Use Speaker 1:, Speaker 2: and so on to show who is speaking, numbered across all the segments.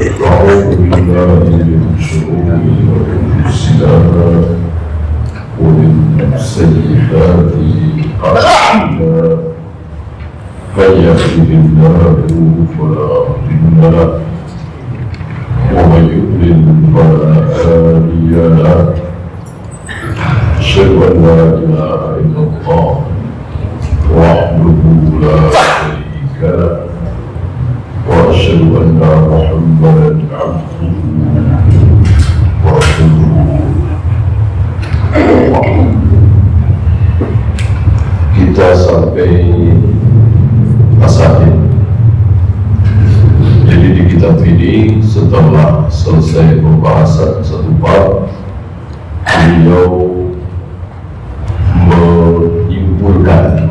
Speaker 1: أعوذ بالله من شرور أنفسنا ومن سيئات أعمالنا من يهده الله فلا مضل له ومن يضلل فلا هادي له أشهد أن لا إله إلا الله وحده لا شريك له وأشهد أن محمدا عبده ورسوله. Kita sampai masalah. Jadi di kitab ini setelah selesai pembahasan satu bab, beliau menyimpulkan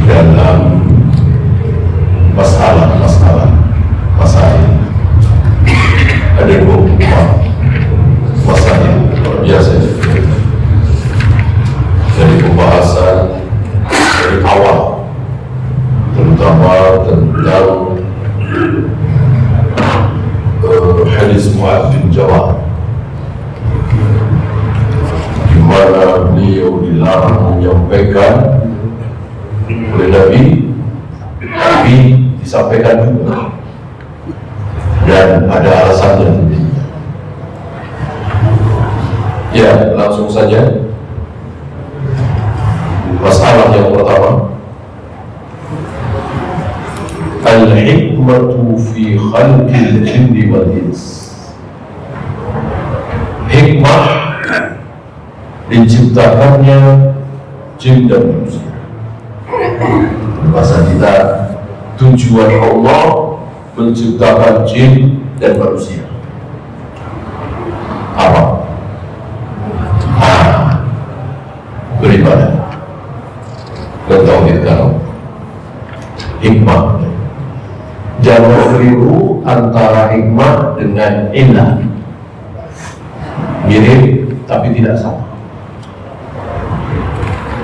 Speaker 1: dalam masalah ada 24 masalah luar biasa dari pembahasan dari awal, terutama tentang hadis Mu'adz bin Jabal, di mana beliau dilarang menyampaikan oleh Nabi, tapi disampaikan juga, dan ada alasannya. Ya, langsung saja. Masalah yang pertama, al-hikmatu fi khalqil jinni wal ins. Hikmah diciptakannya jin dan manusia. Bahasa kita, tujuan Allah menciptakan jin dan manusia apa? Beribadah, mentauhidkan hikmah. Jangan keliru antara hikmah dengan illah, mirip tapi tidak sama.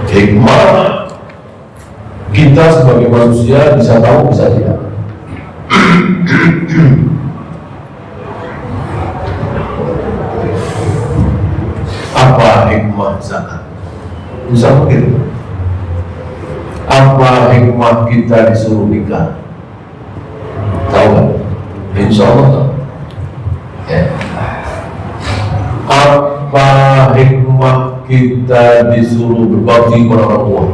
Speaker 1: Hikmah kita sebagai manusia bisa tahu, bisa tidak. Apa hikmah zakat? Bisa mungkin. Apa hikmah kita disuruh nikah? Tahu kan? Insya Allah tahu. Ya. Apa hikmah kita disuruh berbakti kepada orang tua?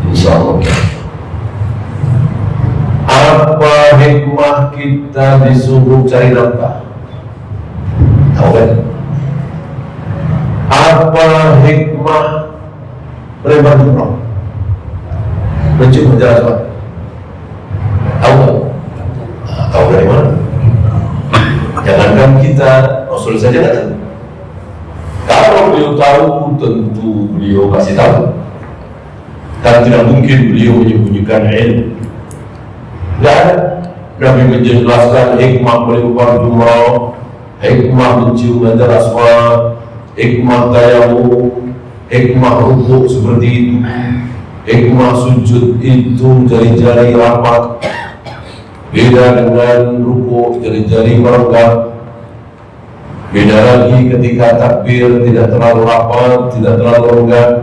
Speaker 1: Insya Allah. Apa hikmah kita disuruh cari nafkah? Tahu kan? Apa hikmah lebar umrah? Mencium berjalan soal? Tahu kan? Tahu dari mana? Jangankan kita, Rasul saja tak tahu. Kalau beliau tahu, tentu beliau kasih tahu. Karena tidak mungkin beliau menyembunyikan ilmu. Tidak ada. Nabi menjelaskan hikmah melempar jumrah, hikmah mencium hajar aswad, hikmah tayamum, hikmah rukuk seperti itu, hikmah sujud itu jari-jari rapat, beda dengan rukuk jari-jari merenggang. Beda lagi ketika takbir tidak terlalu rapat, tidak terlalu renggang.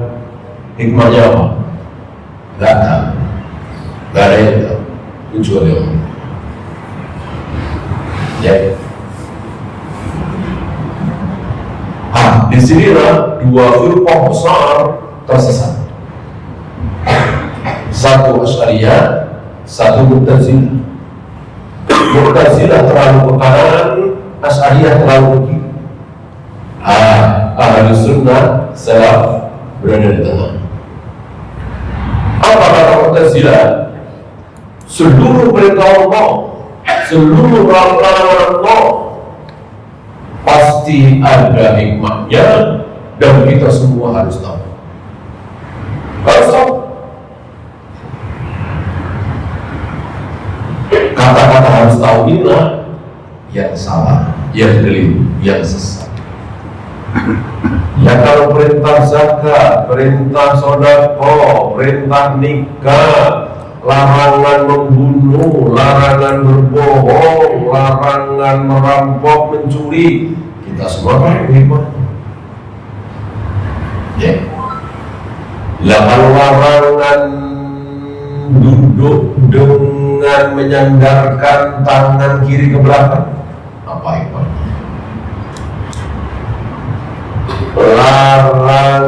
Speaker 1: Hikmahnya apa? Tidak tahu. Tidak ada yang tahu kecuali Allah. Ya. Di sinilah dua firqah besar tersesat. Satu Asy'ariyah, satu Mu'tazilah. Mu'tazilah terlalu ke kanan, Asy'ariyah terlalu ke kiri. Ahlus Sunnah Salaf berada di tengah. Apa kata Mu'tazilah? Seluruh perintah Allah, seluruh larangan Allah pasti ada hikmahnya, dan kita semua harus tahu. Harus tahu. Kata-kata harus tahu inilah yang salah, yang keliru, yang sesat. Ya kalau perintah zakat, perintah sedekah, perintah nikah, larangan membunuh, larangan berbohong, larangan merampok, mencuri. Kita semua kan hikmahnya. Ya. Larangan duduk dengan menyandarkan tangan kiri ke belakang, apa hikmahnya? Larangan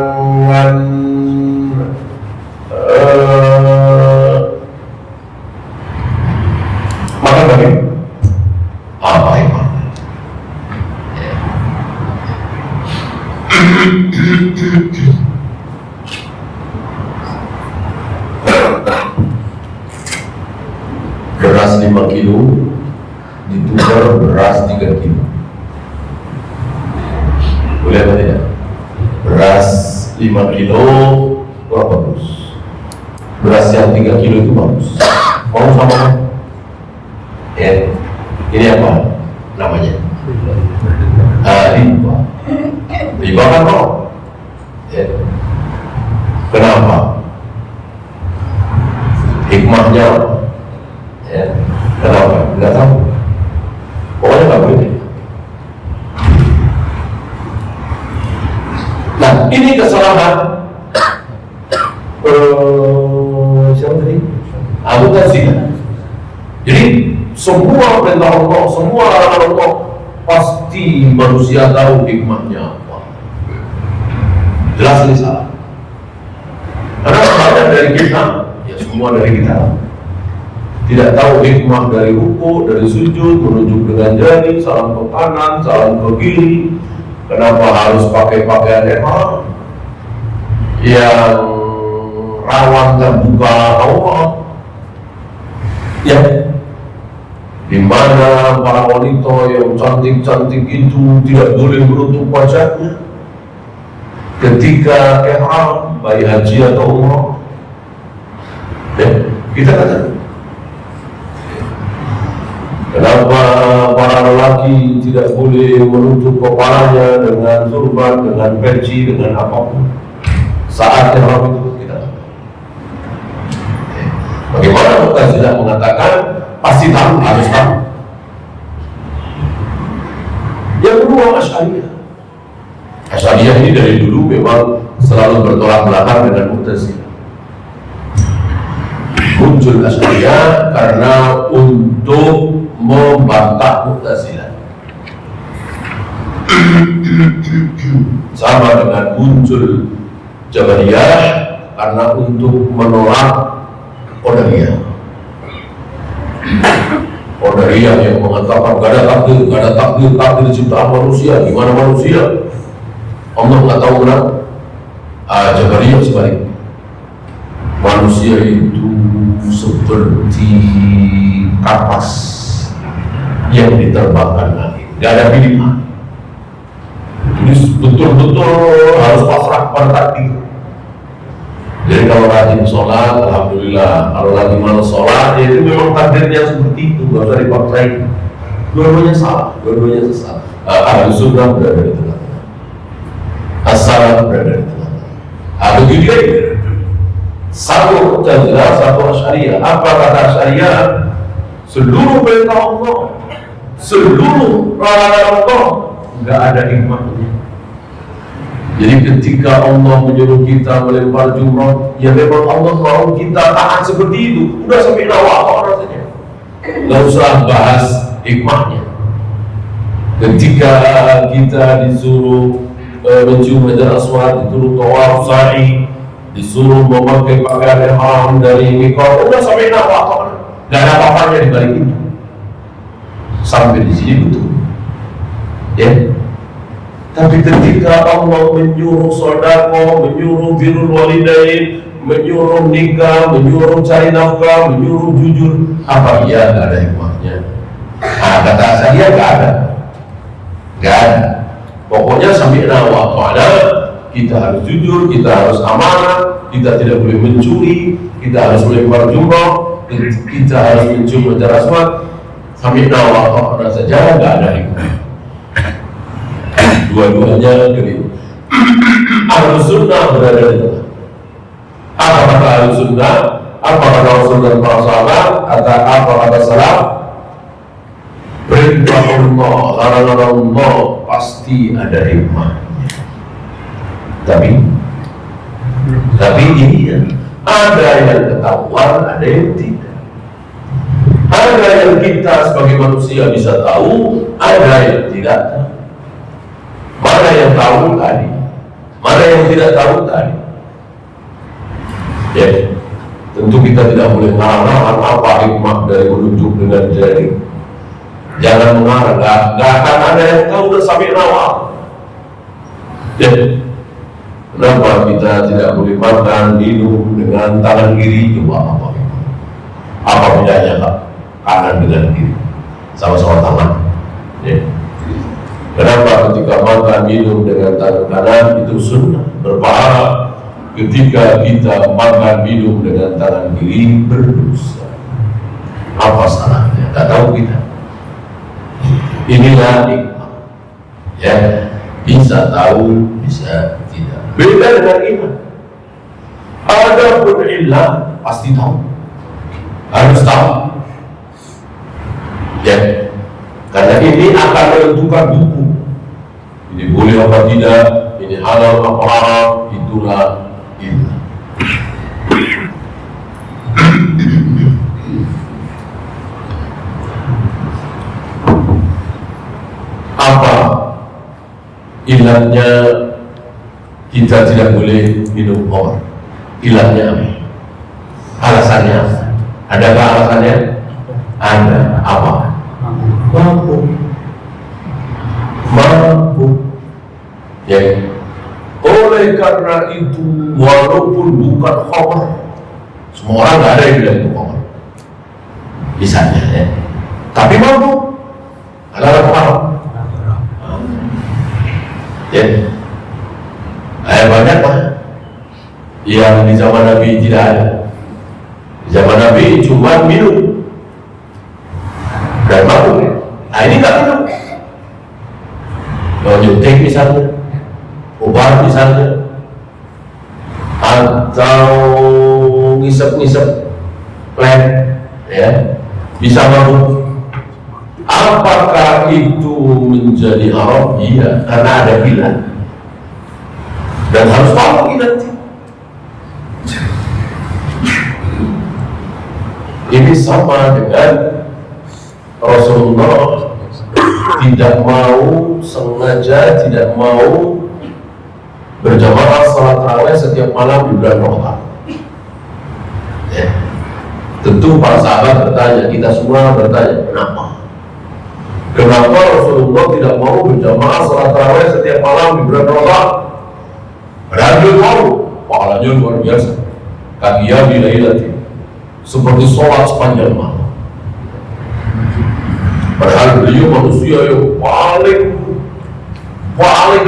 Speaker 1: makan daging, apa hikmahnya? Beras 5 kilo ditukar beras 3 kilo. Boleh apa tidak? Beras 5 kilo wah bagus. Beras yang 3 kilo itu bagus. Mau sama? Ya. Ini apa namanya? Riba. Riba kan mau? Ya. Kenapa? Hikmahnya apa? Ya. Kenapa? Nggak tahu. Pokoknya nggak boleh. Nah, ini kesalahan siapa tadi? Abu Tazina. Jadi semua perintah Allah, semua larangan Allah pasti manusia tahu hikmahnya apa. Jelas ini salah. Karena banyak dari kita, ya semua dari kita tidak tahu hikmah dari ruku, dari sujud, menunjuk dengan jari, salam ke kanan, salam ke kiri. Kenapa harus pakai pakaian ihram yang rawan terbuka aurat? Ya, di mana para wanita yang cantik-cantik itu tidak boleh menutup wajahnya ketika ihram, baik haji atau umrah? Ya, kita katakan. Kenapa para lelaki tidak boleh menutup kepalanya dengan turban, dengan peci, dengan apapun saat ihram itu? Kita tahu. Bagaimana Mu'tazilah mengatakan pasti tahu, harus tahu. Yang kedua, Asy'ariyah. Asy'ariyah ini dari dulu memang selalu bertolak belakang dengan Mu'tazilah. Muncul Asy'ariyah karena untuk membantah Mu'tazilah. Sama dengan muncul Jabariyah karena untuk menolak Qadariyah. Qadariyah yang mengatakan gak ada takdir ciptaan manusia. Gimana manusia? Allah nggak tahu kenapa. Jabariyah sebaliknya. Manusia itu seperti kapas yang diterbangkan angin, gak ada pilihan. Ini betul-betul harus pasrah pada takdir. Jadi kalau rajin sholat, alhamdulillah. Kalau lagi malas sholat, ya itu memang takdirnya seperti itu, gak usah dipaksain. Dua-duanya salah, dua-duanya sesat. Ahlu sunnah berada di tengah-tengah, as-salaf berada di tengah-tengah. Begitu ya. Satu Mu'tazilah, satu Asy'ariyah. Apa kata Asy'ariyah? Seluruh perintah Allah, seluruh larangan Allah nggak ada hikmahnya. Jadi ketika Allah menyuruh kita melempar jumrah, ya memang Allah mau kita taat seperti itu. Udah sampai nawak rasanya. Nggak usah bahas hikmahnya. Ketika kita disuruh mencium Hajar Aswad, disuruh tawaf sa'i, disuruh memakai pakaian ihram dari miqat, udah sampai nawak. Gak ada apa-apanya di balik itu. Sampai di sini betul. Ya. Tapi ketika Allah menyuruh sedekah, menyuruh birrul walidain, menyuruh nikah, menyuruh cari nafkah, menyuruh jujur, apa iya gak ada hikmahnya? Kata Asy'ariyah gak ada. Gak ada. Pokoknya sampai nawak mana kita harus jujur, kita harus amanah, kita tidak boleh mencuri, kita harus melempar jumrah, kita harus mencium Hajar Aswad. Sampai nawak saja nggak ada hikmah. Dua-duanya keliru. Ahlu sunnah berada di tengah. Apa kata ahlu sunnah? Apa kata Rasul dan para sahabat? Apa kata salaf? Perintah Allah, larangan Allah pasti ada hikmah. Tapi ini ya, ada yang ketahuan, ada yang tidak. Ada yang kita sebagai manusia bisa tahu, ada yang tidak tahu. Mana yang tahu tadi, mana yang tidak tahu tadi. Ya, tentu kita tidak boleh ngarang-ngarang apa hikmah dari menunjuk dengan jari. Jangan mengarang, nggak akan ada yang tahu dan sampai awal. Ya, kenapa kita tidak boleh makan, minum dengan tangan kiri? Coba apa bedanya Pak? Kanan dengan kiri, sama-sama tangan. Ya. Kenapa ketika makan, minum dengan tangan kanan itu sunnah, berpahala? Ketika kita makan, minum dengan tangan kiri berdosa. Apa salahnya? Tak tahu kita. Inilah hikmah. Ya, bisa tahu, bisa tidak. Beda dengan iman. Ada pun ilah pasti tahu, harus tahu. Ya, karena ini akan menentukan hukum. Ini boleh apa tidak, ini halal apa haram, itulah ilah. Apa ilahnya kita tidak boleh minum khamr? Ilahnya apa? Alasannya apa? Adakah alasannya? Ada. Apa? Mampu. Ya. Oleh karena itu, walaupun bukan khamr, semua orang nggak ada yang bilang itu khamr, misalnya ya, tapi mampu. Ada apa? Ya, banyak lah yang di zaman Nabi tidak ada. Di zaman Nabi cuma minum dan mabuk. Nah ini nggak minum. Kalau nyuntik misalnya, obat misalnya, atau ngisep-ngisep lem, ya, bisa mabuk. Apakah itu menjadi haram? Iya, karena ada ilah dan harus tahu ilah. Ini sama dengan Rasulullah tidak mau sengaja, tidak mau berjamaah salat tarawih setiap malam di bulan Ramadan. Ya. Tentu para sahabat bertanya, kita semua bertanya, kenapa Rasulullah tidak mau berjamaah salat tarawih setiap malam di bulan Ramadan? Padahal dia tahu pahalanya luar biasa. Qiyam lailatin, seperti sholat sepanjang malam. Padahal beliau manusia yang paling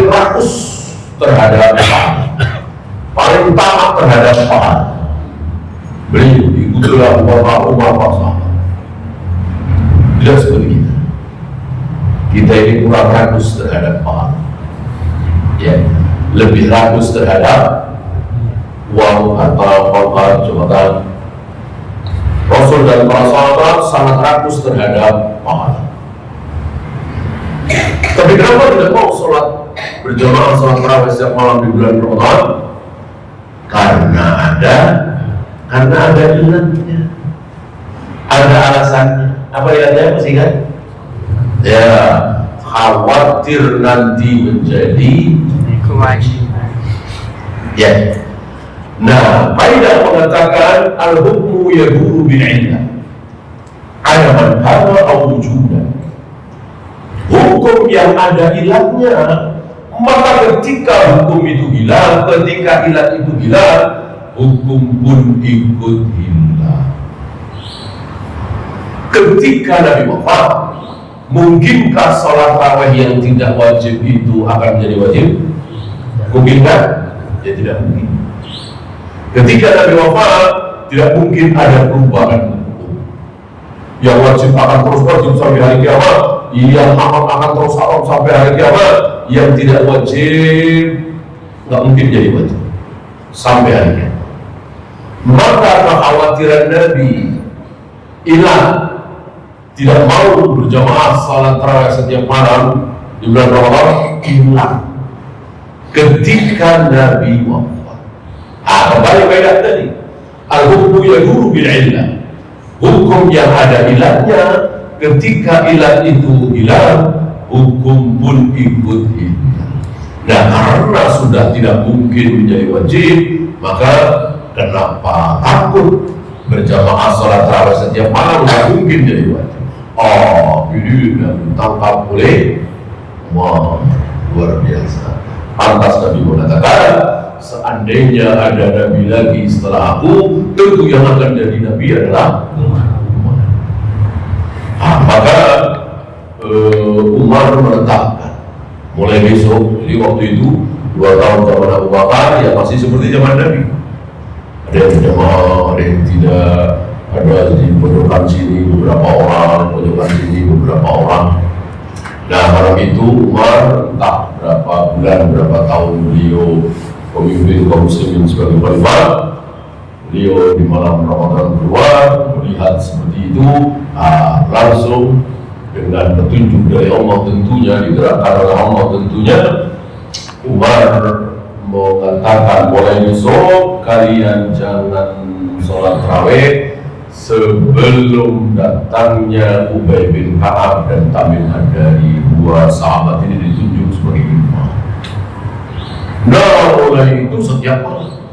Speaker 1: rakus terhadap pahala, paling taat terhadap pahala. Beliau diikutilah Umar sahabat. Tidak seperti kita. Kita ini kurang rakus terhadap pahala, ya, lebih rakus terhadap uang atau pangkat jabatan. Rasul dan para sahabat sangat rakus terhadap pahala. Tapi kenapa tidak mau sholat berjamaah sholat tarawih setiap malam di bulan Ramadan? Karena ada ilahnya, ada alasannya. Apa ilahnya? Masih kan? Ya, khawatir nanti menjadi kewajiban. Ya. Nah, Faidah mengatakan al-hukmu yaduru bil'illah ada manfaat atau wujudan. Hukum yang ada ilahnya, maka ketika hukum itu hilang, ketika ilah itu hilang, hukum pun ikut hilang. Ketika Nabi wafat, mungkinkah sholat tarawih yang tidak wajib itu akan menjadi wajib? Mungkinkah? Ya tidak mungkin. Ketika Nabi wafat, tidak mungkin ada perubahan hukum. Yang wajib akan terus wajib sampai hari kiamat, yang akan terus haram sampai hari kiamat, yang tidak wajib nggak mungkin jadi wajib sampai hari kiamat. Maka kekhawatiran Nabi hilang, tidak mau berjamaah salat tarawih setiap malam di bulan Ramadan hilang ketika Nabi wafat. Kembali pada tadi, al-hukmu yaduru bil illah. Hukum yang ada ilahnya, ketika ilah itu hilang, hukum pun ikut hilang. Nah, karena sudah tidak mungkin menjadi wajib, maka kenapa takut berjamaah sholat tarawih setiap malam? Tidak mungkin jadi wajib. Oh, ini sudah ditangkap oleh luar biasa. Pantas Nabi mengatakan, seandainya ada Nabi lagi setelah aku, tentu yang akan jadi Nabi adalah Umar. Maka Umar menetapkan mulai besok, jadi waktu itu 2 tahun zaman Abu Bakar, ya masih seperti zaman Nabi. Ada yang berjamaah, ada yang tidak, ada di pojokan sini beberapa orang, pojokan sini beberapa orang. Nah, malam itu Umar entah berapa bulan, berapa tahun beliau pemimpin kaum muslimin sebagai khalifah, beliau di malam Ramadan keluar melihat seperti itu, langsung dengan petunjuk dari Allah tentunya, digerakkan oleh Allah tentunya, Umar mengatakan mulai besok kalian jangan sholat tarawih sebelum datangnya Ubay bin Ka'ab dan Tamim Ad-Dari. 2 sahabat ini ditunjuk sebagai imam. Nah, mulai itu setiap malam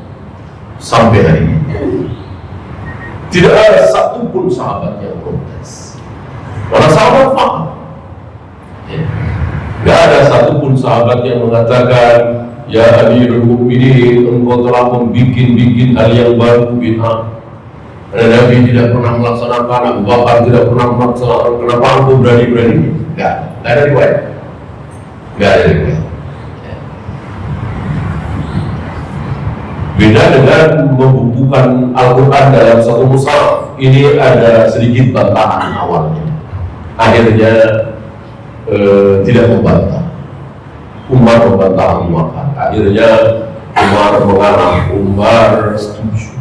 Speaker 1: sampai hari ini tidak ada satupun sahabat yang protes. Para sahabat paham. Tidak ada satupun sahabat yang mengatakan, ya Amirul Mukminin, engkau telah membikin hal yang baru, bid'ah. Nabi tidak pernah melaksanakan, Abu Bakar tidak pernah melaksanakan, kenapa aku berani-berani? Enggak ada riwayat. Enggak ada riwayat. Beda dengan membukukan Al-Quran dalam satu mushaf, ini ada sedikit bantahan awalnya. Akhirnya tidak membantah. Umar membantah Abu Bakar. Akhirnya Umar mengarang, Umar setuju.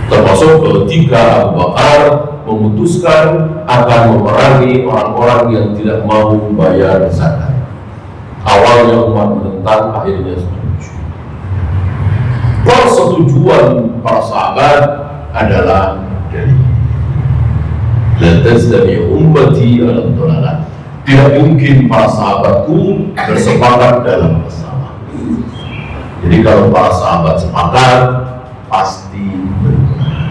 Speaker 1: Termasuk ketika Abu Bakar memutuskan akan memerangi orang-orang yang tidak mau bayar zakat. Awalnya Umar menentang, akhirnya setuju. Persetujuan para sahabat adalah dari la tazdami ummati ala dhalalah. Tidak mungkin para sahabatku bersepakat dalam masalah. Jadi kalau para sahabat sepakat, pasti benar.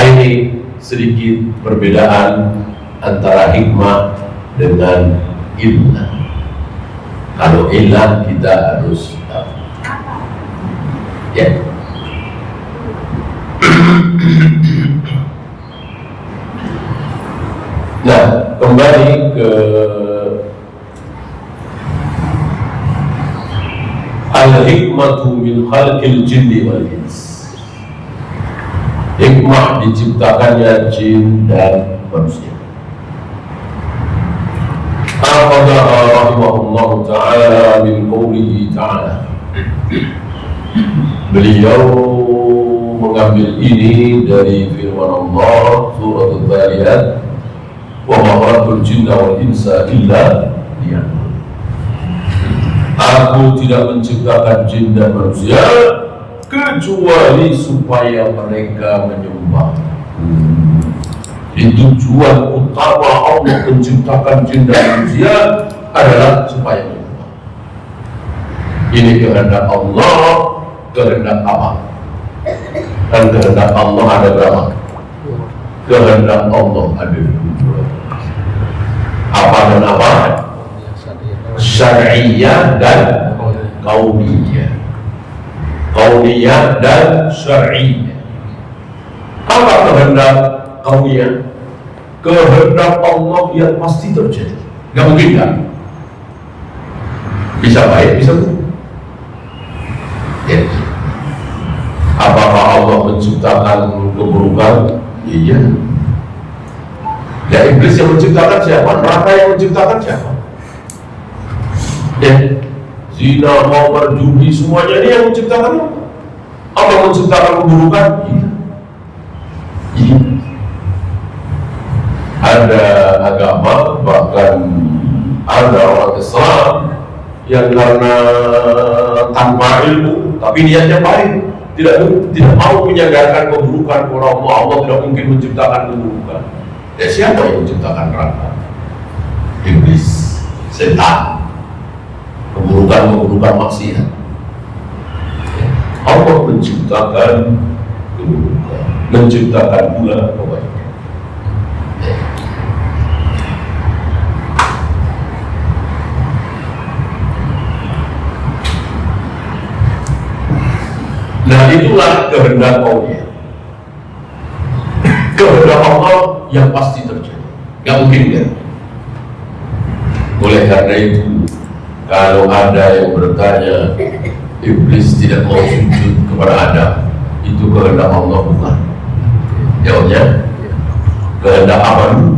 Speaker 1: Ini sedikit perbedaan antara hikmah dengan illah. Kalau illah kita harus tahu. Ya. Nah, kembali ke al-hikmatu min khalqil jinni wal ins. Hikmah diciptakannya jin dan manusia. Akhadha rahimahullah ta'ala min qawlihi ta'ala. Beliau mengambil ini dari firman Allah surat Al-Dhariyat, wa ma khalaqtul jinna wal insa illa liya'budun. Aku tidak menciptakan jin dan manusia kecuali supaya mereka menyembah. Tujuan utama Allah menciptakan jin dan manusia adalah supaya menyembah. Ini kehendak Allah, kehendak apa? Dan kehendak Allah ada berapa? Kehendak Allah ada 7. Apa dan apa? Syar'iyah dan kauniyah. Kauniyah dan syar'iyah. Apa kehendak kauniyah? Kehendak Allah yang pasti terjadi. Gak mungkin kan? Bisa baik, bisa buruk. Ya. Apakah Allah menciptakan keburukan? Iya. Ya, iblis yang menciptakan siapa? Neraka yang menciptakan siapa? Ya, zina, khamar, judi, semuanya ini yang menciptakan apa? Menciptakan keburukan? Iya. Iya. Ada agama, bahkan ada orang Islam yang karena tanpa ilmu tapi niatnya baik, tidak mau menyadarkan keburukan kepada Allah. Allah tidak mungkin menciptakan keburukan. Ya, siapa yang menciptakan neraka? Iblis, setan, keburukan maksiat. Allah menciptakan keburukan, menciptakan pula kebaikan. Nah, itulah kehendak Allah. Kehendak Allah yang pasti terjadi, nggak mungkin kan? Oleh karena itu, kalau ada yang bertanya iblis tidak mau sujud kepada Adam, itu kehendak Allah bukan? Jawabnya, kehendak apa dulu?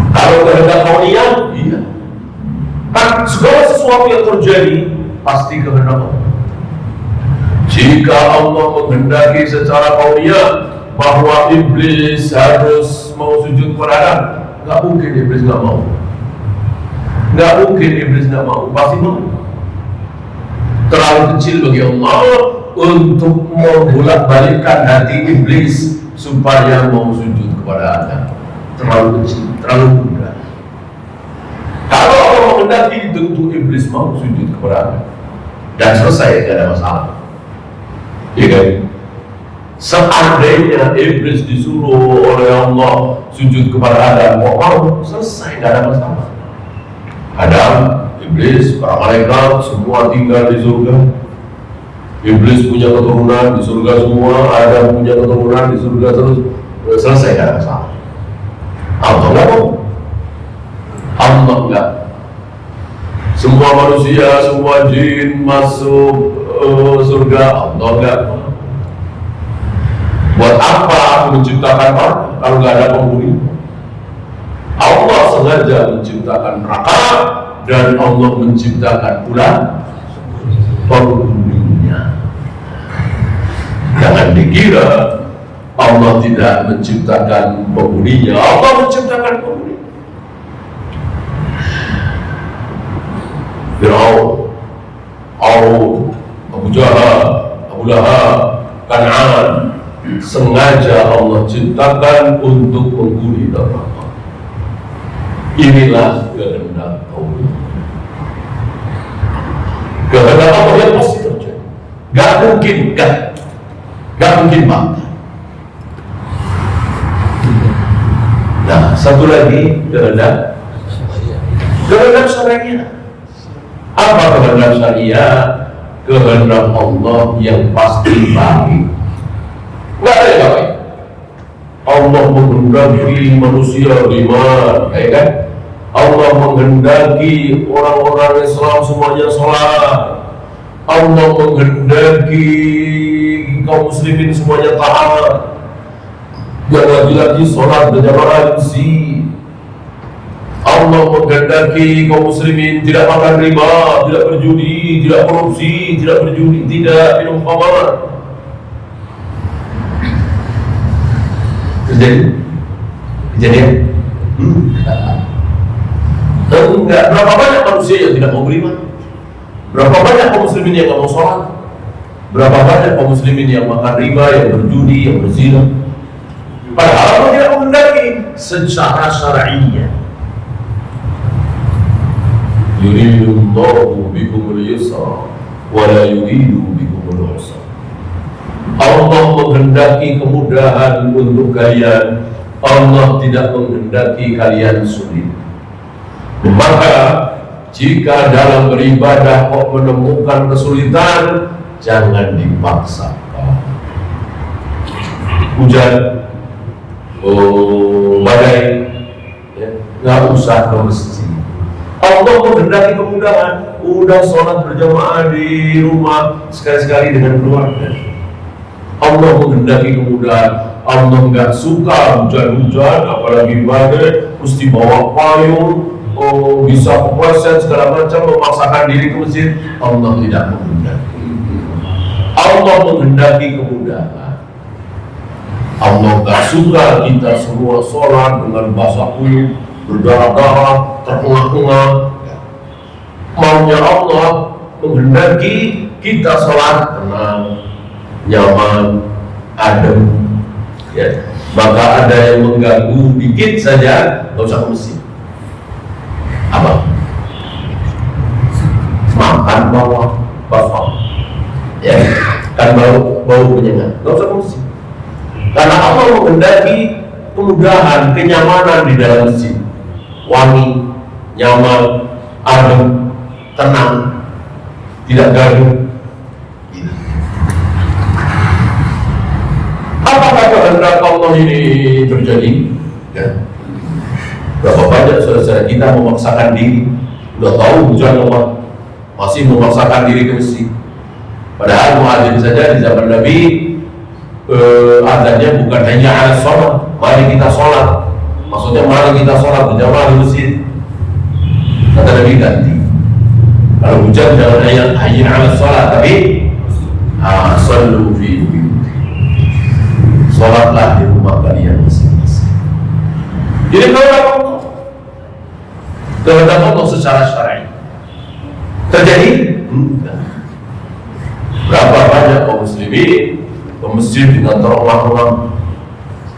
Speaker 1: Kalau kehendak kauniyah, iya. Kan segala sesuatu yang terjadi pasti kehendak Allah. Jika Allah menghendaki secara kauniyah bahwa iblis harus mau sujud kepada Adam, nggak mungkin iblis nggak mau. Nggak mungkin iblis nggak mau, pasti mau. Terlalu kecil bagi Allah untuk membolak-balikkan hati iblis supaya mau sujud kepada Adam. Terlalu kecil, terlalu mudah. Kalau Allah menghendaki, tentu iblis mau sujud kepada Adam dan selesai, tidak ada masalah. Iya kan? Seandainya iblis disuruh oleh Allah sujud kepada Adam, mau, selesai, tidak ada masalah. Adam, iblis, para malaikat semua tinggal di surga. Iblis punya keturunan di surga semua, Adam punya keturunan di surga, terus selesai, tidak ada masalah. Allah enggak mau. Allah enggak. Semua manusia, semua jin masuk surga, Allah enggak. Buat apa aku menciptakan neraka kalau nggak ada penghuni? Allah sengaja menciptakan neraka dan Allah menciptakan pula penghuninya. Jangan dikira Allah tidak menciptakan penghuninya, Allah menciptakan penghuni. Fir'aun, Qarun, Abu Jahal, Abu Lahab, Kan'an, sengaja Allah ciptakan untuk penghuni neraka. Inilah kehendak Allah. Kehendak Allah yang pasti terjadi. Gak mungkin mati. Nah, satu lagi kehendak syariah. Apa kehendak syariah? Kehendak Allah yang pasti baik. Nggak ada yang baik. Allah menghendaki manusia beriman, ya kan? Allah menghendaki orang-orang Islam semuanya sholat. Allah menghendaki kaum muslimin semuanya taat. Yang lagi-lagi sholat berjamaah isi. Allah menghendaki kaum muslimin tidak makan riba, tidak berjudi, tidak korupsi, tidak berjudi, tidak minum khamar. Kejadian? Enggak. Berapa banyak manusia yang tidak mau beriman? Berapa banyak kaum muslimin yang tidak mau sholat? Berapa banyak kaum muslimin yang makan riba, yang berjudi, yang berzina? Padahal Allah tidak menghendaki secara syar'iyyah. Yuridullahu bikumul yusra wa la yuridu bikumul usra. Allah menghendaki kemudahan untuk kalian. Allah tidak menghendaki kalian sulit. Maka jika dalam beribadah kok menemukan kesulitan, jangan dipaksakan. Hujan, badai, ya, nggak usah ke masjid. Allah menghendaki kemudahan. Udah sholat berjamaah di rumah sekali-sekali dengan keluarga. Allah menghendaki kemudahan. Allah nggak suka hujan-hujan, apalagi badai, mesti bawa payung. bisa kepleset segala macam, memaksakan diri ke masjid. Allah tidak menghendaki. Allah menghendaki kemudahan. Allah gak suka kita semua sholat dengan basah kuyup, berdarah-darah, terengah-engah. Maunya Allah menghendaki kita sholat tenang, nyaman, adem. Ya. Maka ada yang mengganggu dikit saja, gak usah ke masjid. Apa? Makan bawah basah, ya kan bau menyengat, gak usah ke masjid. Karena Allah menghendaki kemudahan, kenyamanan di dalam masjid, wangi, nyaman, adem, tenang, tidak gaduh. Apakah kehendak Allah ini terjadi? Ya. Berapa banyak saudara-saudara kita memaksakan diri, udah tahu hujan lebat, masih memaksakan diri ke masjid. Padahal muadzin saja di zaman Nabi azannya bukan hanya ala sholat, mari kita sholat. Maksudnya mari kita sholat berjamaah di masjid. Kata Nabi ganti. Kalau hujan jangan hanya ala sholat, tapi sallu fi buyutikum. Sholatlah di rumah kalian masing-masing. Jadi kehendak Allah secara syar'i terjadi? Enggak. Berapa banyak kaum muslimin ke masjid dengan terengah-engah,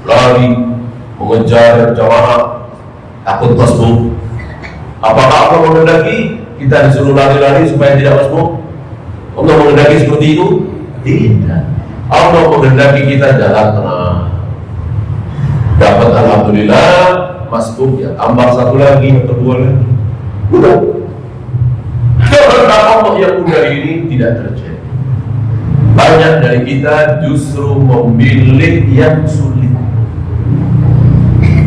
Speaker 1: lari mengejar jamaah, takut masbuk. Apakah Allah menghendaki kita disuruh lari-lari supaya tidak masbuk? Allah menghendaki seperti itu? Tidak. Allah menghendaki kita jalan tenang. Dapat alhamdulillah masbuk, ya tambah satu lagi atau dua lagi. Udah. Kehendak Allah yang mudah ini tidak terjadi. Banyak dari kita justru memilih yang sulit.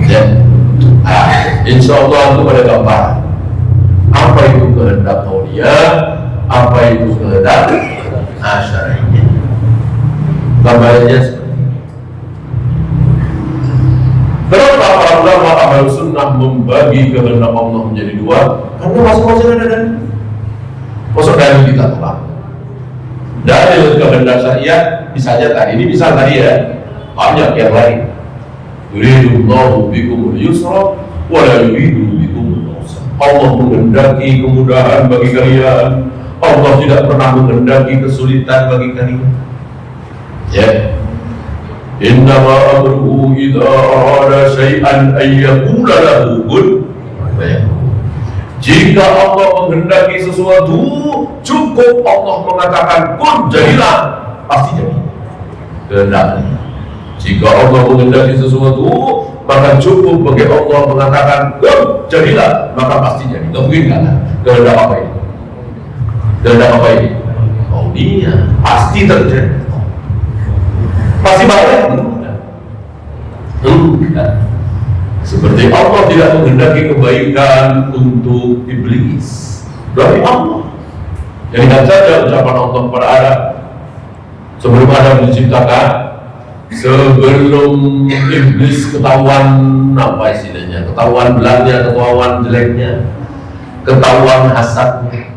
Speaker 1: Ya. Insya Allah itu pada gambar. Apa itu kehendak aulia? Apa itu kehendak syar'i? Gambarnya seperti ini. Kenapa para ulama ahlu sunnah membagi kehendak Allah menjadi dua? Karena masing-masing ada dalil. Masuk dalil kita tolak. Dalil kehendak syariat misalnya tadi ini, misal tadi ya, banyak yang lain. Yuridullahu bikumul yusra wa la yuridu bikumul usra. Allah menghendaki kemudahan bagi kalian. Allah tidak pernah menghendaki kesulitan bagi kalian. Ya. Innama amruhu idza arada syai'an ay yaqula lahu kun fayakun. Jika Allah menghendaki sesuatu, cukup Allah mengatakan kun, jadilah, pasti jadi. Kehendaknya. Jika Allah menghendaki sesuatu, maka cukup bagi Allah mengatakan kun, jadilah, maka pasti jadi. Gak mungkin kata. Kehendak apa ini? Kehendak apa ini? Kaunia, pasti terjadi. Pasti baik? Enggak. Seperti Allah tidak menghendaki kebaikan untuk iblis dari Allah. Jadi kan saja ucapan Allah kepada Adam sebelum Adam diciptakan, sebelum iblis ketahuan apa istilahnya, ketahuan belaknya, ketahuan jeleknya, ketahuan hasadnya.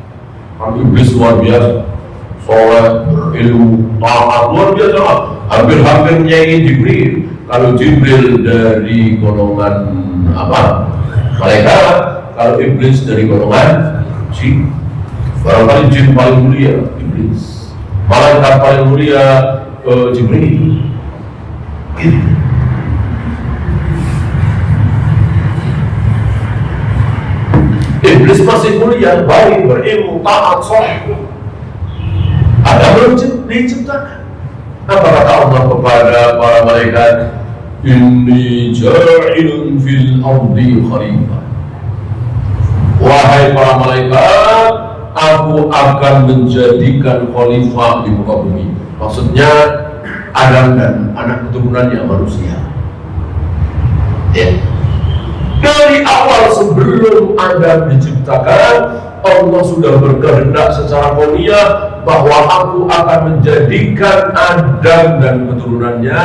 Speaker 1: Kalau iblis luar biasa, soleh, berilmu, taat, luar biasa, hampir-hampir nyanyi Jibril. Kalau Jibril dari golongan apa? Malaikat. Kalau iblis dari golongan jin. Barangkali jin paling mulia iblis, malaikat paling mulia Jibril. Iblis masih mulia, baik, berilmu, taat, soleh. Ada belum diciptakan. Apa kata Allah kepada para malaikat? Inni ja'ilun fil ardi khalifah. Wahai para malaikat, aku akan menjadikan khalifah di muka bumi. Maksudnya Adam dan anak keturunannya manusia. Ya. Dari awal sebelum Adam diciptakan, Allah sudah berkehendak secara kaunia bahwa aku akan menjadikan Adam dan keturunannya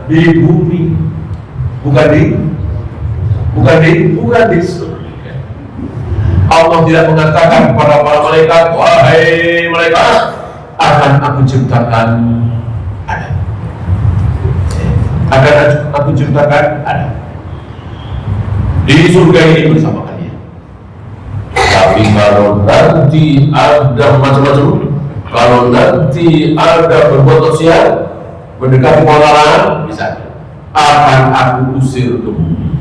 Speaker 1: di bumi, bukan di surga. Allah tidak mengatakan kepada para malaikat, wahai malaikat, akan aku ciptakan Adam. Akan aku ciptakan Adam di surga ini bersama kalian. Tapi kalau nanti ada macam-macam, kalau nanti ada berbuat maksiat, mendekati pengalaman, misalnya, akan aku usir ke bumi.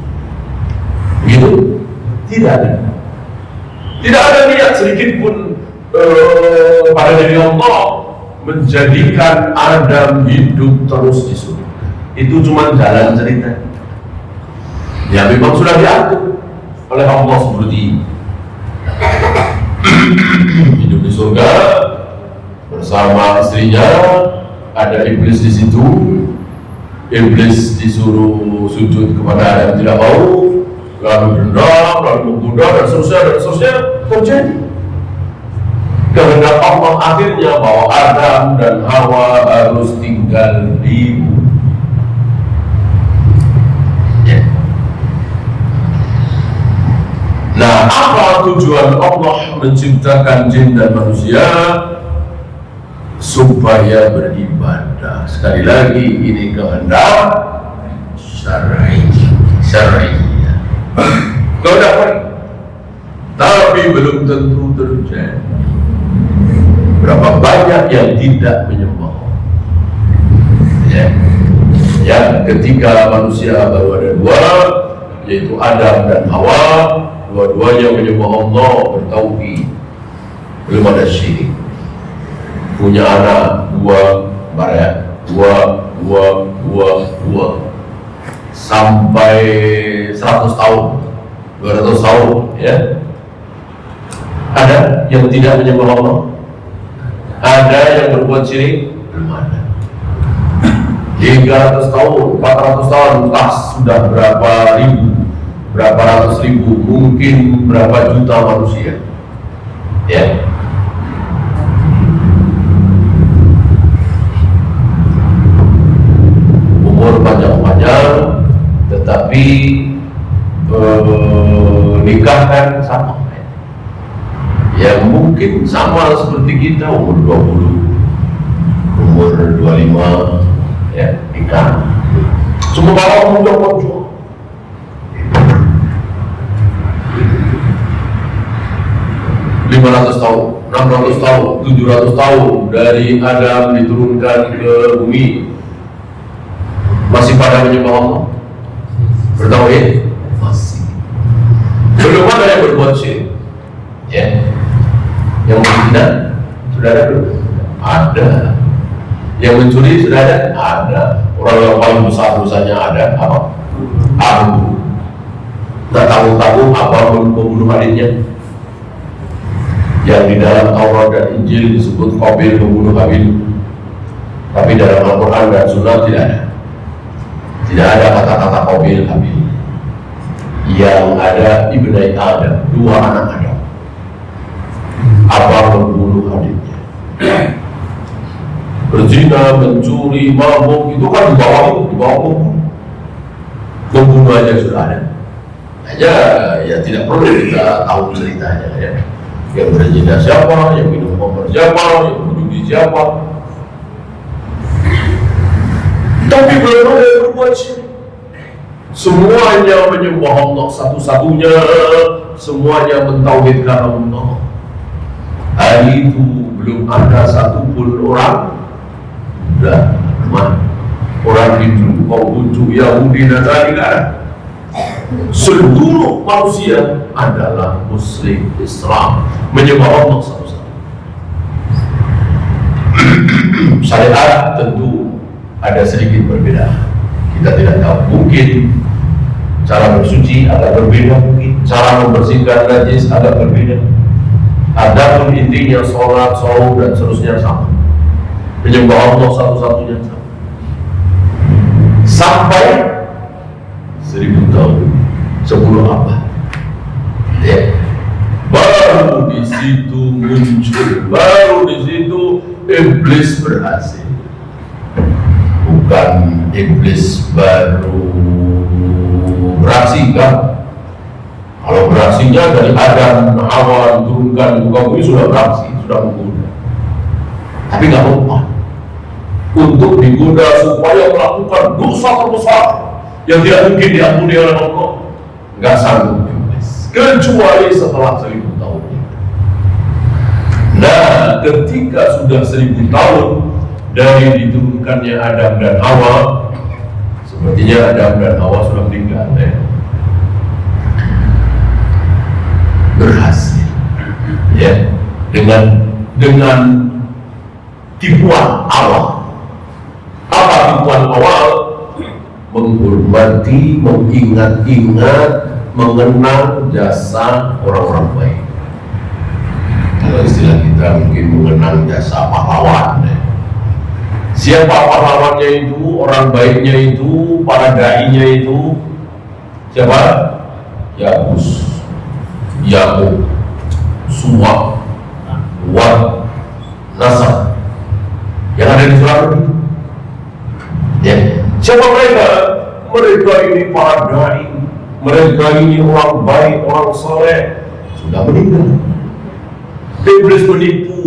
Speaker 1: Begitu? Tidak ada niat sedikit pun pada diri Allah menjadikan Adam hidup terus di surga. Itu cuma jalan cerita. Ya memang sudah diatur oleh Allah seperti ini. Hidup di surga bersama istrinya, ada iblis di situ. Iblis disuruh sujud kepada Adam, tidak mau, lalu dendam, lalu menggoda, dan seterusnya terjadi. Kehendak Allah akhirnya bahwa Adam dan Hawa harus tinggal di bumi. Nah, apa tujuan Allah menciptakan jin dan manusia? Supaya beribadah. Sekali lagi, ini kehendak syar'i. Kehendak apa? Tapi belum tentu terjadi. Berapa banyak yang tidak menyembah? Ya, ketika manusia baru ada dua, yaitu Adam dan Hawa. Dua-duanya menyembah Allah, bertauhid, belum ada syirik. Punya anak dua sampai 100 tahun, 200 tahun, ya. Ada yang tidak menyembah Allah, ada yang berbuat syirik, belum ada. 300 tahun, 400 tahun, entah sudah berapa ratus ribu, mungkin berapa juta manusia, ya. Umur panjang-panjang, tetapi nikah kan sama, ya mungkin sama seperti kita, umur 20, umur 25, ya nikah. Sementara muda muncul 500 tahun, 600 tahun, 700 tahun dari Adam diturunkan ke bumi, masih pada menyembah Allah, bertauhid? Masih. Belum ada yang berbuat syirik, ya. Yang berzina sudah ada belum? Ada. Yang mencuri sudah ada? Ada. Orang yang paling besar dosanya ada apa? Abu. Nggak tahu apa membunuh adiknya. Yang di dalam Taurat dan Injil disebut Qabil membunuh Habil, tapi dalam Al-Quran dan Sunnah tidak ada kata-kata Qabil Habil. Yang ada ibnai Adam, dua anak Adam. Apa membunuh adiknya? Berzina, mencuri, mabuk, itu kan di bawah membunuh aja sudah ada. Ya tidak perlu kita tahu ceritanya, ya. Yang berzina siapa, yang minum khamr siapa, yang menjudi siapa. Tapi belum ada yang berbuat syirik. Semuanya menyembah Allah satu-satunya, semuanya mentauhidkan Allah. Hari itu belum ada satupun orang, orang Hindu, Konghucu, Yahudi, Nasrani, tidak ada. Seluruh manusia adalah Muslim, Islam, menyembah Allah satu-satu. Syariat tentu ada sedikit berbeda. Kita tidak tahu, mungkin cara bersuci agak berbeda, mungkin cara membersihkan najis agak berbeda. Adapun intinya sholat, saum dan seterusnya sama. Menyembah Allah satu-satunya sama. Sampai 1000 tahun, 10 abad, ya. Baru di situ muncul, baru di situ iblis berhasil. Bukan iblis baru beraksi, kan? Kalau beraksinya dari Adam, Hawa diturunkan di muka bumi sudah beraksi, sudah menggoda. Tapi nggak mempan untuk digoda supaya melakukan dosa terbesar yang tidak mungkin diampuni oleh Allah. Nggak sanggup iblis, kecuali setelah 1000 tahun. Nah, ketika sudah 1000 tahun dari diturunkannya Adam dan Hawa, sepertinya Adam dan Hawa sudah meninggal, ya. Berhasil, ya, dengan tipuan awal. Apa tipuan awal? Menghormati, mengingat-ingat, mengenang jasa orang-orang baik. Kalau istilah kita mungkin mengenang jasa pahlawan, ya. Siapa pahlawannya itu, orang baiknya itu, para dai-nya itu? Siapa? Yabus, Yakub, Suwa, Wad, Nasr, yang ada di surat itu. Ya. Siapa mereka? Mereka ini para dai, mereka ini orang baik, orang soleh, sudah meninggal. Iblis menipu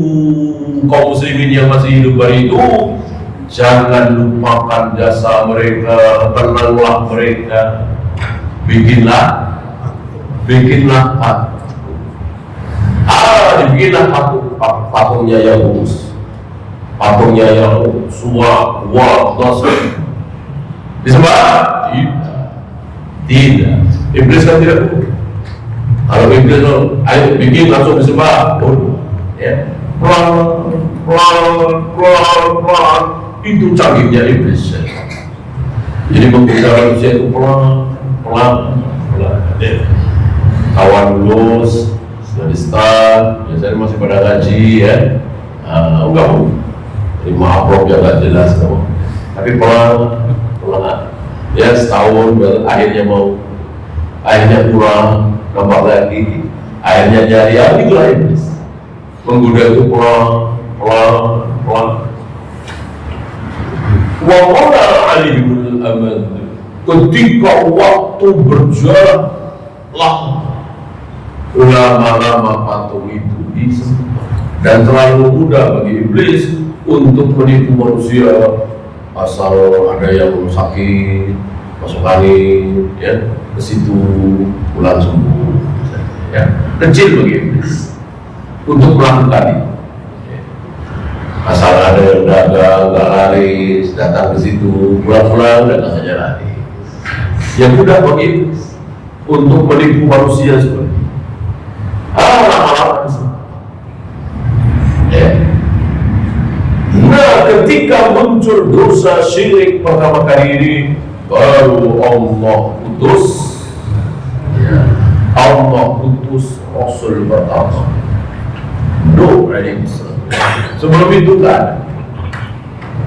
Speaker 1: kaum muslimin yang masih hidup hari itu. Jangan lupakan jasa mereka, kenanglah mereka, bikinlah dibikinlah patungnya Yabus, patungnya yang Suwa, Wad, Nasr. Disembah? Tidak. Iblis kan tidak boleh. Kalau iblis ayo bikin langsung disembah, ya. Pelan, itu canggihnya iblis. Jadi menggoda manusia itu pelan. Ya. Kawan lulus, sudah di start, biasanya masih pada ngaji, ya. Enggak mau terima aprop yang nggak jelas, kamu. Tapi pelan, ya, setahun akhirnya kurang, nambah lagi, akhirnya jadi, ya itulah iblis. Menggoda itu pelan. Wa qala Ali bin Amad, ketika waktu berjalan lama patung itu disembah, dan terlalu mudah bagi iblis untuk menipu manusia. Asal ada yang sakit, masuk angin, ya, ke situ pulang sembuh, ya. Kecil bagi iblis untuk melakukan itu. Asal ada yang dagang, nggak laris, datang ke situ, pulang dagang saja laris. Yang mudah bagi iblis untuk menipu manusia seperti itu. Ya. Nah, ketika muncul dosa syirik pertama kali ini, baru Allah utus, ya, Allah utus Rasul pertama, Nuh alaihissalam. Sebelum itu kan,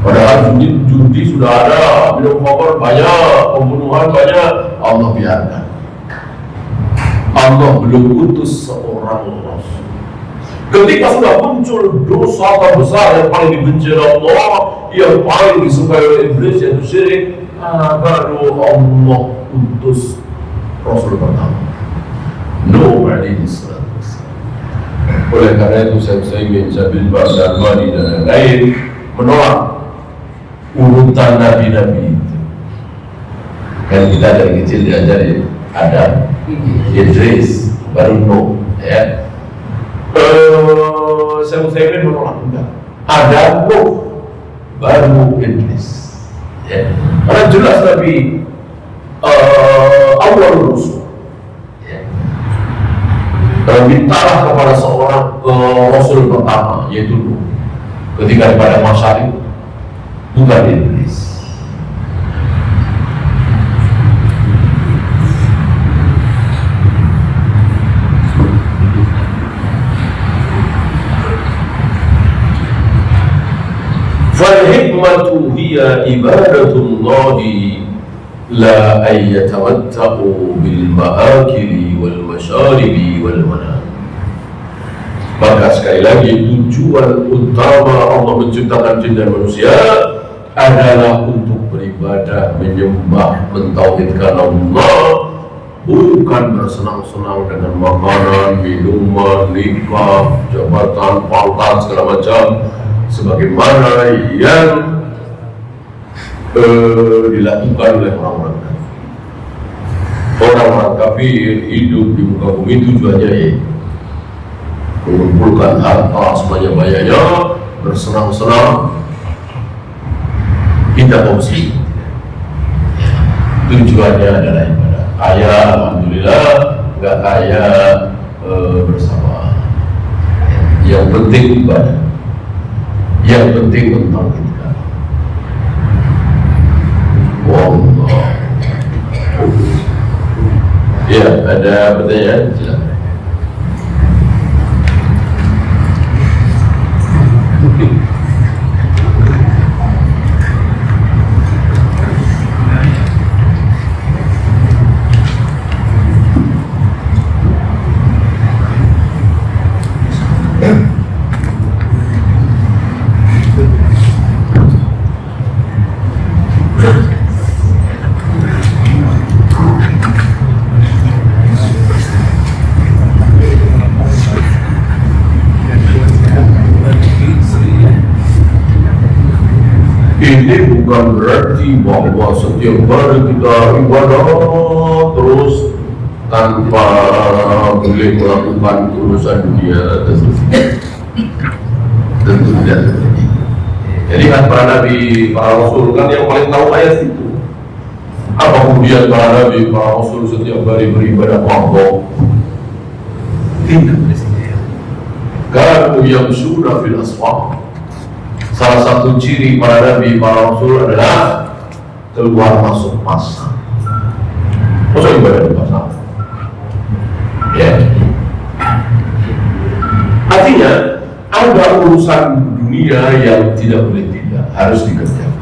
Speaker 1: padahal judi sudah ada, minum khamr banyak, pembunuhan banyak, Allah biarkan. Allah belum utus seorang Rasul. Ketika sudah muncul dosa terbesar yang paling dibenci oleh Allah, yang paling disukai oleh iblis, yaitu syirik, baru Allah utus Rasul pertama, Nuh alaihissalam. Oleh karena itu saya ingin Sabil Bas dan Mani dan lain menolak urutan nabi-nabi itu. Kan kita dari kecil diajari ada Idris, baru Nuh, ya. Saya menolak enggak. Ada Nuh, baru Idris, ya. Karena jelas Nabi awal Rasul, ya. Mintalah kepada seorang Rasul pertama, yaitu Nuh. Ketika pada masa itu bukan Idris. فالحكمة هي عبادة الله لا أن يتمتعوا بالمآكل والمشارب والمنام. Maka sekali lagi tujuan utama Allah menciptakan jin dan manusia adalah untuk beribadah, menyembah, mentauhidkan Allah, bukan bersenang-senang dengan makanan, minuman, nikah, jabatan, pangkat segala macam, sebagaimana yang dilakukan oleh orang-orang kafir. Orang-orang kafir hidup di muka bumi tujuannya mengumpulkan harta sebanyak-banyaknya, bersenang-senang. Kita muslim tujuannya adalah ibadah. Kaya alhamdulillah, nggak kaya bersama. Yang penting ibadah, yang penting tentang kita. Wallah. Ya, ada pertanyaan? Silakan. Ini bukan berarti bahwa setiap hari kita ibadah terus tanpa boleh melakukan urusan dunia. Tentu tidak. Jadi kan para nabi, para rasul kan yang paling tahu ayat itu. Apa kemudian para nabi, para rasul setiap hari beribadah kelompok? Tidak. Kanu yamshuna fil aswaq. Salah satu ciri para nabi, para rasul adalah keluar masuk pasar. Masa ibadah di pasar? Ya. Artinya ada urusan dunia yang tidak boleh tidak, harus dikerjakan.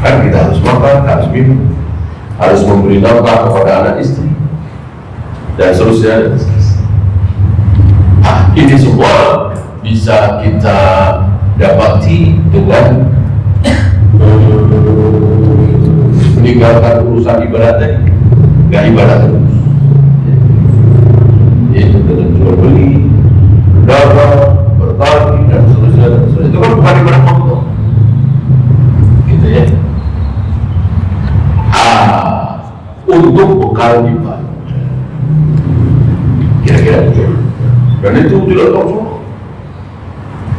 Speaker 1: Kan kita harus makan, harus minum, harus memberi nafkah kepada anak istri, dan seterusnya. Ini semua bisa kita dapati dengan meninggalkan urusan ibadah tadi, nggak ibadah terus. Itu dengan jual beli, berdagang, bertani dan seterusnya. Itu kan bukan ibadah Allah, gitu ya. Untuk bekal ibadah, kira-kira begitu. Dan itu tidak tahu semua.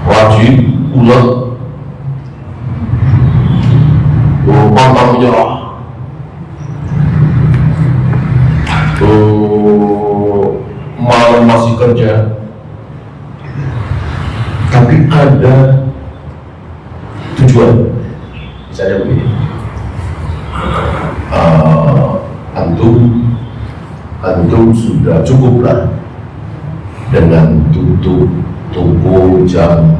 Speaker 1: Wajib ulang, pantang menyerah, malam masih kerja, tapi ada tujuan. Misalnya begini, antum sudah cukuplah dengan tutup toko jam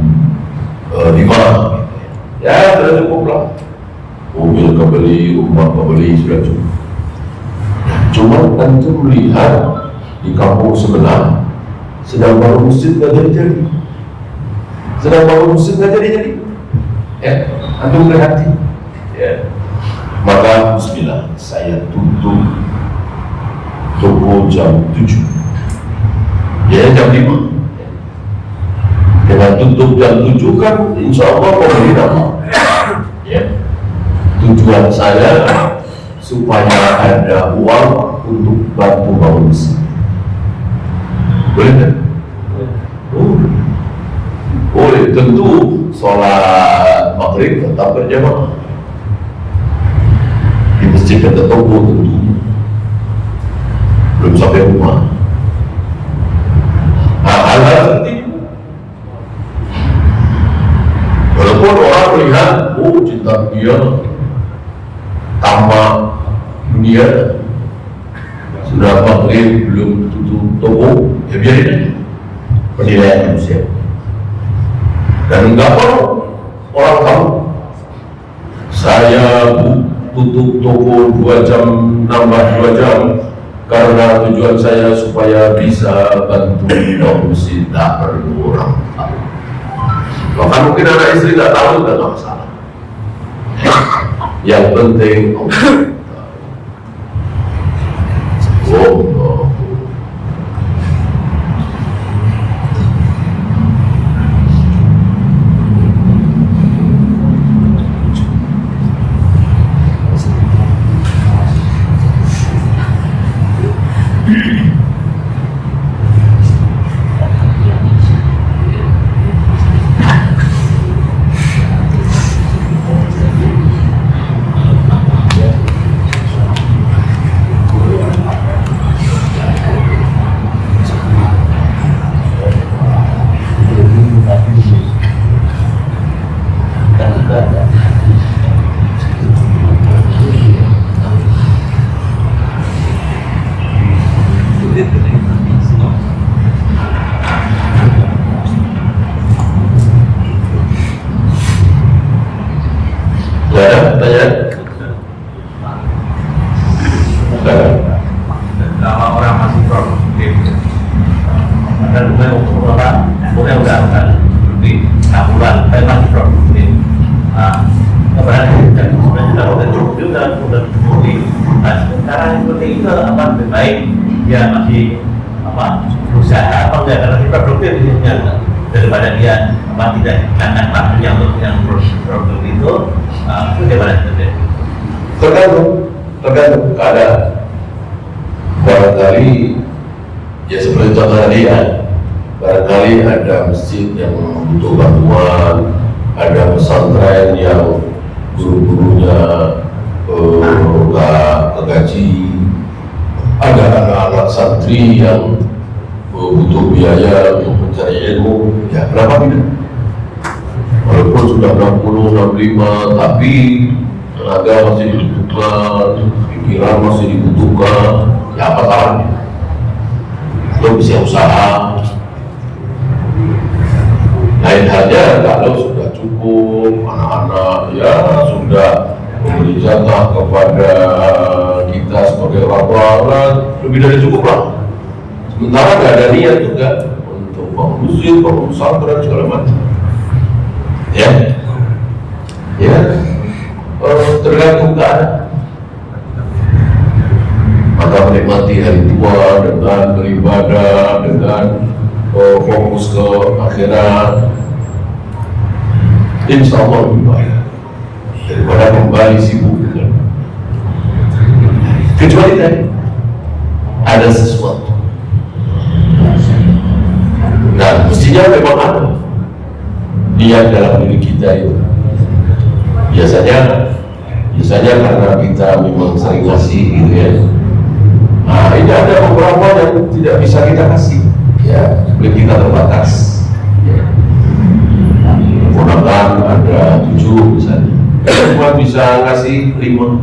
Speaker 1: 5, ya sudah cukup lah. Mobil kebeli, rumah kebeli, sudah cukup. Cuma antum melihat di kampung sebelah sedang bangun masjid nggak jadi-jadi, ya, antum berhati, ya, maka bismillah, saya tutup toko jam 7, ya jam 5. Dengan tutup jam 7 kan insya Allah pembeli nama, ya. Tujuan saya supaya ada uang untuk bantu bangun masjid. Boleh kan? Boleh. Tentu sholat maghrib tetap berjamaah di masjid dekat toko, tentu belum sampai rumah. Hal-hal penting. Walaupun orang melihat, cinta dunia, tamak dunia, sudah maghrib belum tutup toko, ya biarin aja. Penilaian manusia. Dan enggak perlu orang tahu saya tutup toko 2 jam, nambah 2 jam karena tujuan saya supaya bisa bantu masjid. Tak perlu orang tahu. Bahkan mungkin anak istri tak tahu, tak masalah. Yang penting
Speaker 2: dia masih berusaha atau enggak, karena kita produktif bisnisnya daripada dia tidak dikandang langsung yang produk itu bagaimana saja?
Speaker 1: Tergantung keadaan. Barangkali ya seperti contoh tadi ya, barangkali ada masjid yang butuh bantuan, ada pesantren yang guru-gurunya nggak gaji, ada anak-anak santri yang butuh biaya untuk mencari ilmu, ya kenapa tidak? Walaupun sudah 60, 65, tapi tenaga masih dibutuhkan, pikiran masih dibutuhkan, ya apa salahnya? Lo bisa usaha. Lain halnya kalau sudah cukup, anak-anak ya sudah memberi jatah kepada kita sebagai orang tua, lebih dari cukup lah. Sementara nggak ada niat juga untuk bangun masjid, bangun pesantren segala macam. Ya, tergantung keadaan. Maka menikmati hari tua dengan beribadah, dengan fokus ke akhirat, insya Allah lebih baik daripada kembali sibuk dengan. Kecuali tadi ada sesuatu. Nah, mestinya memang ada niat dalam diri kita itu. Biasanya karena kita memang sering ngasih gitu ya. Nah, ini ada beberapa yang tidak bisa kita kasih, ya, seperti kita terbatas. Ya. Ponakan ada 7 misalnya, cuma bisa ngasih 5.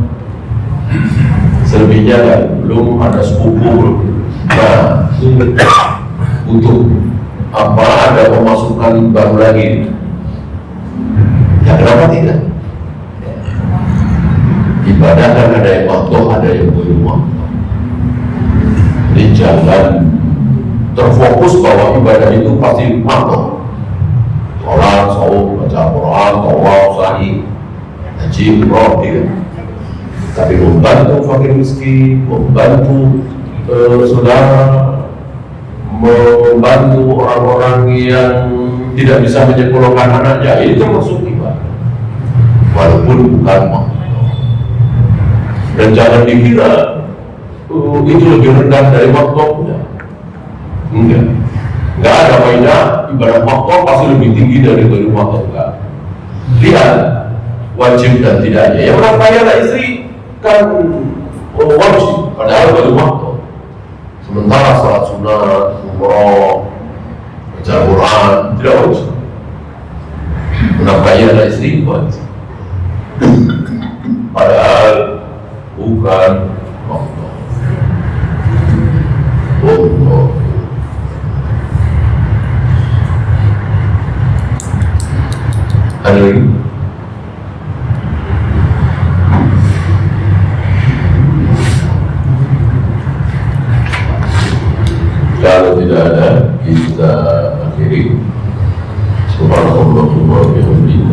Speaker 1: Selebihnya kan belum ada sepupu. Nah, untuk apa ada pemasukan baru lagi? Ya kenapa tidak? Ibadah kan ada yang waktu, ada yang belum waktu. Jadi jangan terfokus bahwa ibadah itu pasti waktu. Sholat, saum, baca Al-Quran, tawaf, sa'i, haji, umroh, tidak. Tapi membantu fakir miskin, membantu saudara, membantu orang-orang yang tidak bisa menyekolahkan anaknya, itu termasuk ibadah walaupun bukan waktu. Dan jangan dikira itu lebih rendah dari waktu. Enggak ada mainnya ibadah waktu pasti lebih tinggi dari waktu. Enggak. Lihat wajib dan tidaknya. Yang menafkahkan istri kan wajib, padahal baru waktu. Sementara salat sunat, umroh, baca Quran tidak wajib. Menafkahi anak istri wajib. Padahal bukan waktu. Ada lagi? Kalau tidak ada, kita akhiri. Subhanallah wa bihamdihi.